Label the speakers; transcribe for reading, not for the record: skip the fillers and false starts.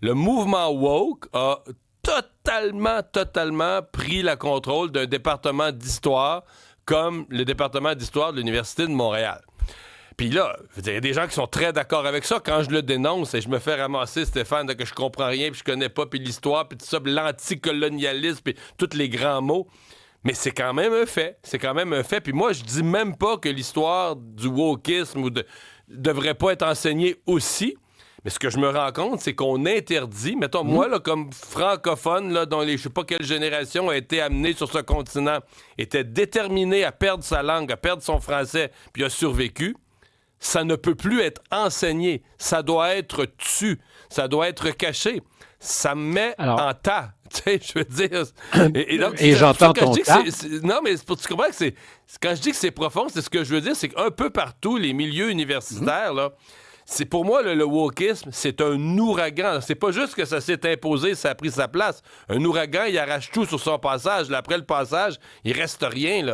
Speaker 1: Le mouvement woke a totalement pris le contrôle d'un département d'histoire comme le département d'histoire de l'Université de Montréal. Puis là, il y a des gens qui sont très d'accord avec ça. Quand je le dénonce et je me fais ramasser, Stéphane, que je comprends rien, puis je connais pas, puis l'histoire, puis tout ça, puis l'anticolonialisme, puis tous les grands mots. Mais c'est quand même un fait. C'est quand même un fait. Puis moi, je dis même pas que l'histoire du wokisme devrait pas être enseignée aussi. Mais ce que je me rends compte, c'est qu'on interdit, mettons, moi, là, comme francophone, là, dont je sais pas quelle génération a été amenée sur ce continent, était déterminé à perdre sa langue, à perdre son français, puis a survécu, ça ne peut plus être enseigné. Ça doit être tu. Ça doit être caché. Ça me met
Speaker 2: Alors,
Speaker 1: en tas. Tu sais, je veux dire. Et donc,
Speaker 2: et j'entends
Speaker 1: quand je
Speaker 2: ton
Speaker 1: dis que
Speaker 2: tas.
Speaker 1: non, mais c'est pour tu comprends que c'est. Quand je dis que c'est profond, c'est ce que je veux dire, c'est qu'un peu partout, les milieux universitaires, là, c'est pour moi, le wokisme, c'est un ouragan. C'est pas juste que ça s'est imposé, ça a pris sa place. Un ouragan, il arrache tout sur son passage. Là, après le passage, il reste rien, là.